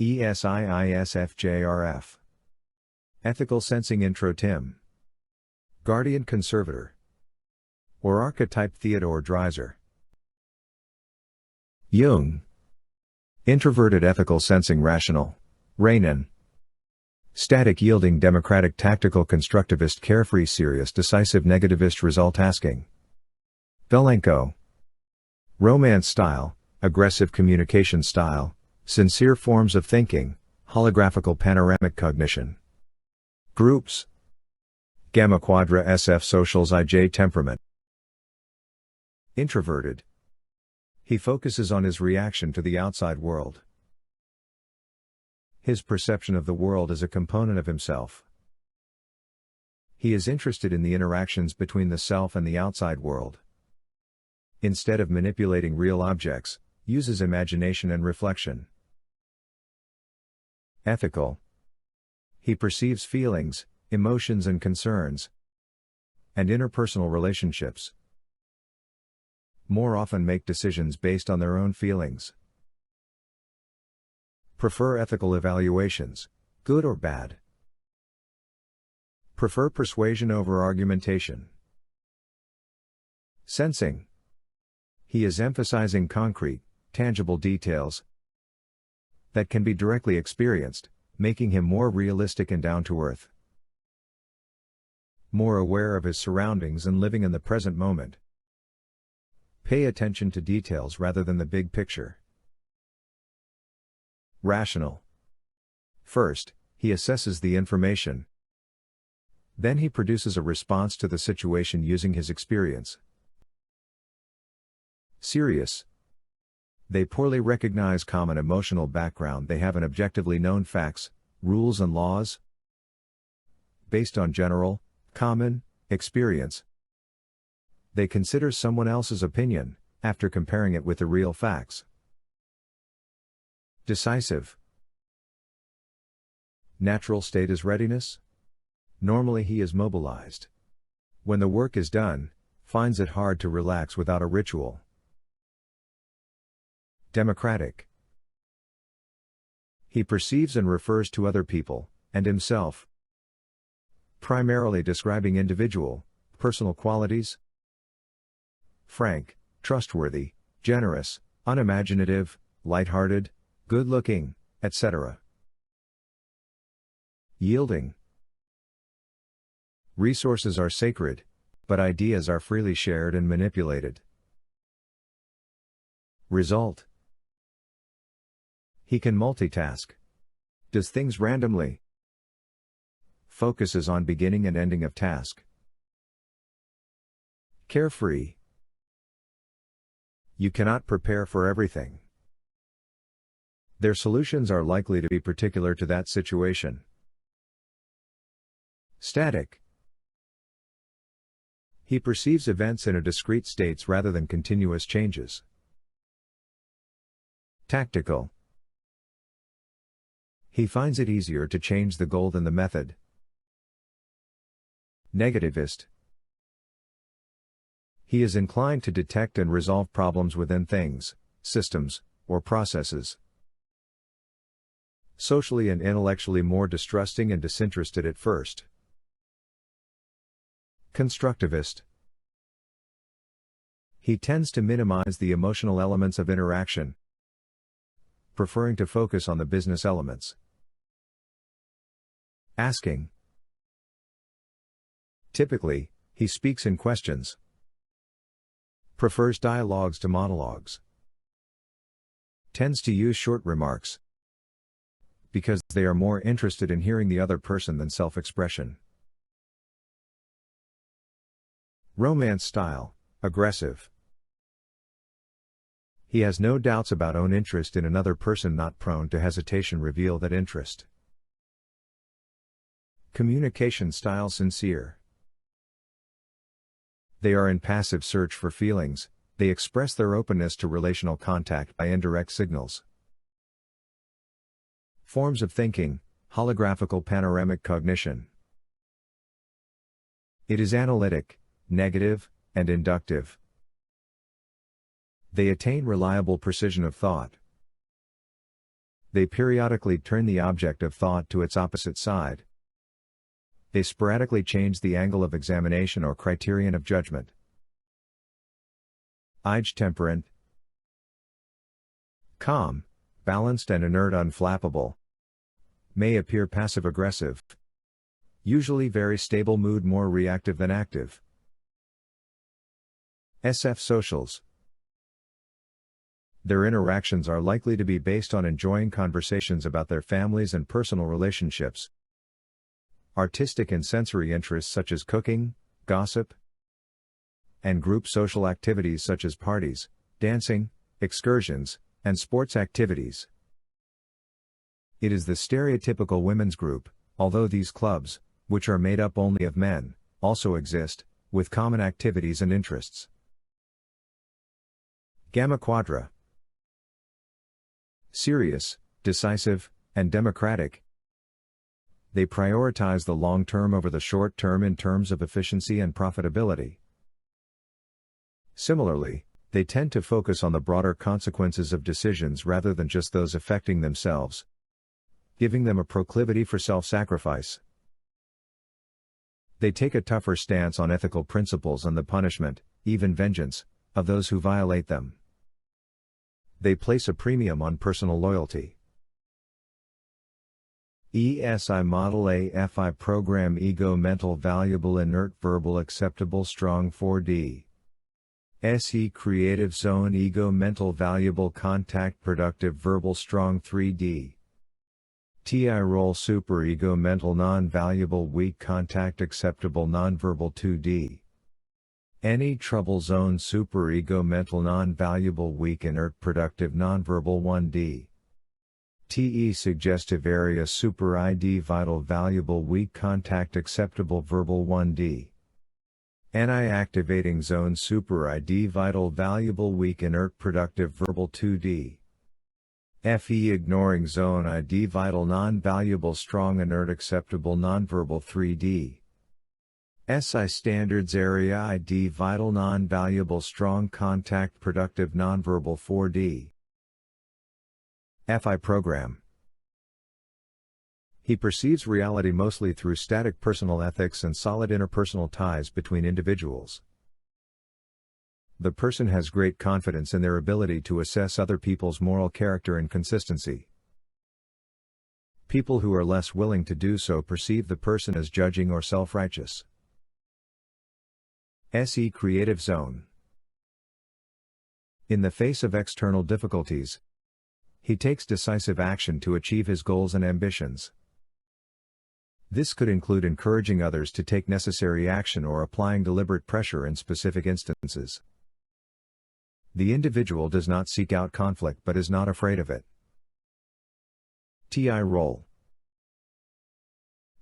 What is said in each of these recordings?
Isfj. Ethical Sensing Intro Tim. Guardian Conservator. Or Archetype Theodore Dreiser. Jung. Introverted Ethical Sensing Rational. Renan. Static Yielding Democratic Tactical Constructivist Carefree Serious Decisive Negativist Result Asking. Belenko. Romance Style, Aggressive Communication Style, Sincere Forms of Thinking, Holographical Panoramic Cognition. Groups. Gamma Quadra SF Socials IJ Temperament. Introverted. He focuses on his reaction to the outside world. His perception of the world is a component of himself. He is interested in the interactions between the self and the outside world. Instead of manipulating real objects, uses imagination and reflection. Ethical. He perceives feelings, emotions and concerns, and interpersonal relationships. More often make decisions based on their own feelings. Prefer ethical evaluations, good or bad. Prefer persuasion over argumentation. Sensing. He is emphasizing concrete, tangible details that can be directly experienced, making him more realistic and down to earth. More aware of his surroundings and living in the present moment. Pay attention to details rather than the big picture. Rational. First, he assesses the information. Then he produces a response to the situation using his experience. Serious. They poorly recognize common emotional background. They have an objectively known facts, rules and laws based on general, common, experience. They consider someone else's opinion, after comparing it with the real facts. Decisive. Natural state is readiness. Normally he is mobilized. When the work is done, finds it hard to relax without a ritual. Democratic. He perceives and refers to other people, and himself, primarily describing individual, personal qualities. Frank, trustworthy, generous, unimaginative, light-hearted, good-looking, etc. Yielding. Resources are sacred, but ideas are freely shared and manipulated. Result. He can multitask. Does things randomly. Focuses on beginning and ending of task. Carefree. You cannot prepare for everything. Their solutions are likely to be particular to that situation. Static. He perceives events in a discrete states rather than continuous changes. Tactical. He finds it easier to change the goal than the method. Negativist. He is inclined to detect and resolve problems within things, systems, or processes. Socially and intellectually more distrusting and disinterested at first. Constructivist. He tends to minimize the emotional elements of interaction, preferring to focus on the business elements. Asking. Typically, he speaks in questions. Prefers dialogues to monologues. Tends to use short remarks because they are more interested in hearing the other person than self-expression. Romance style, aggressive. He has no doubts about own interest in another person, not prone to hesitation, reveal that interest. Communication style, sincere. They are in passive search for feelings, they express their openness to relational contact by indirect signals. Forms of thinking, holographical panoramic cognition. It is analytic, negative, and inductive. They attain reliable precision of thought. They periodically turn the object of thought to its opposite side. They sporadically change the angle of examination or criterion of judgment. Isfj temperament. Calm, balanced and inert, unflappable. May appear passive-aggressive. Usually very stable mood, more reactive than active. SF socials. Their interactions are likely to be based on enjoying conversations about their families and personal relationships. Artistic and sensory interests such as cooking, gossip, and group social activities such as parties, dancing, excursions, and sports activities. It is the stereotypical women's group, although these clubs, which are made up only of men, also exist, with common activities and interests. Gamma Quadra. Serious, decisive, and democratic. They prioritize the long term over the short term in terms of efficiency and profitability. Similarly, they tend to focus on the broader consequences of decisions rather than just those affecting themselves, giving them a proclivity for self-sacrifice. They take a tougher stance on ethical principles and the punishment, even vengeance, of those who violate them. They place a premium on personal loyalty. ESI Model AFI Program. Ego mental, valuable, inert, verbal, acceptable, strong. 4D. SE Creative Zone. Ego mental, valuable, contact, productive, verbal, strong. 3D. TI Role. Super ego mental, non-valuable, weak, contact, acceptable, non-verbal. 2D. Any trouble zone. Super ego mental, non-valuable, weak, inert, productive, non-verbal. 1D. TE Suggestive area. Super ID vital, valuable, weak, contact, acceptable, verbal. 1D. NI Activating Zone. Super ID vital, valuable, weak, inert, productive, verbal. 2D. FE Ignoring Zone. ID vital, non-valuable, strong, inert, acceptable, non-verbal. 3D. SI Standards Area. ID vital, non-valuable, strong, contact, productive, non-verbal. 4D. FI Program. He perceives reality mostly through static personal ethics and solid interpersonal ties between individuals. The person has great confidence in their ability to assess other people's moral character and consistency. People who are less willing to do so perceive the person as judging or self-righteous. SE Creative Zone. In the face of external difficulties, he takes decisive action to achieve his goals and ambitions. This could include encouraging others to take necessary action or applying deliberate pressure in specific instances. The individual does not seek out conflict but is not afraid of it. TI Role.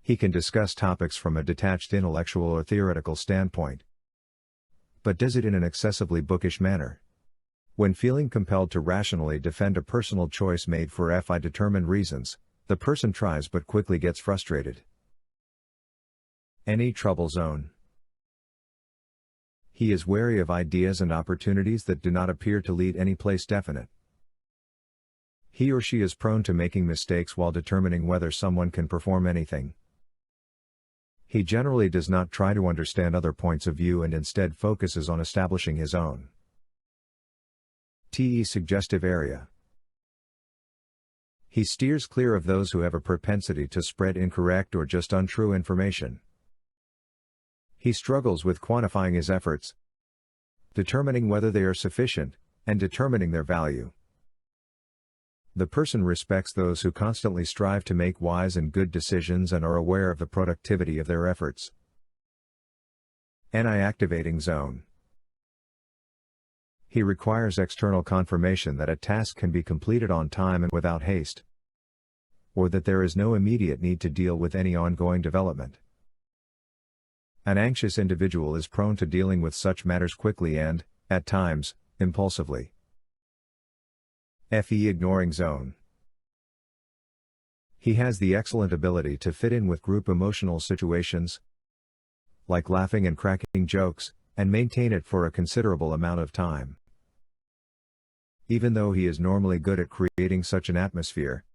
He can discuss topics from a detached intellectual or theoretical standpoint, but does it in an excessively bookish manner. When feeling compelled to rationally defend a personal choice made for FI determined reasons, the person tries but quickly gets frustrated. Any trouble zone. He is wary of ideas and opportunities that do not appear to lead any place definite. He or she is prone to making mistakes while determining whether someone can perform anything. He generally does not try to understand other points of view and instead focuses on establishing his own. TE Suggestive Area. He steers clear of those who have a propensity to spread incorrect or just untrue information. He struggles with quantifying his efforts, determining whether they are sufficient, and determining their value. The person respects those who constantly strive to make wise and good decisions and are aware of the productivity of their efforts. NI Activating Zone. He requires external confirmation that a task can be completed on time and without haste, or that there is no immediate need to deal with any ongoing development. An anxious individual is prone to dealing with such matters quickly and, at times, impulsively. FE Ignoring Zone. He has the excellent ability to fit in with group emotional situations, like laughing and cracking jokes, and maintain it for a considerable amount of time. Even though he is normally good at creating such an atmosphere,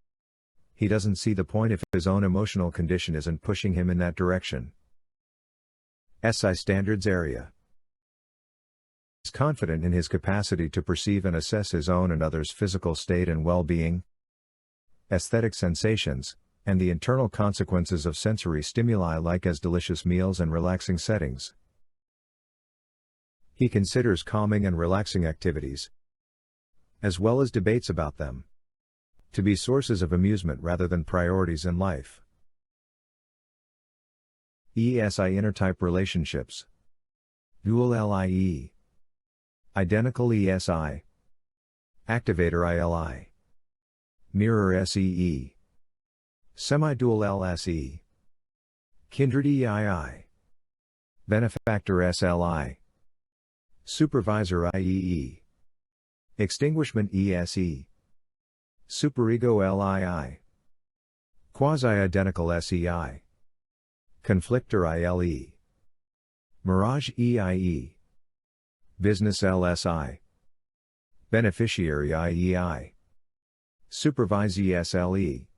He doesn't see the point if his own emotional condition isn't pushing him in that direction. SI standards area. Is confident in his capacity to perceive and assess his own and others' physical state and well-being, aesthetic sensations, and the internal consequences of sensory stimuli like as delicious meals and relaxing settings. He considers calming and relaxing activities, as well as debates about them, to be sources of amusement rather than priorities in life. ESI intertype relationships. Dual LIE. Identical ESI. Activator ILI. Mirror SEE. Semi-dual LSE. Kindred EII. Benefactor SLI. Supervisor IEE. Extinguishment ESE. Superego LII. Quasi-identical SEI. Conflictor ILE. Mirage EIE. Business LSI. Beneficiary IEI. Supervise ESLE.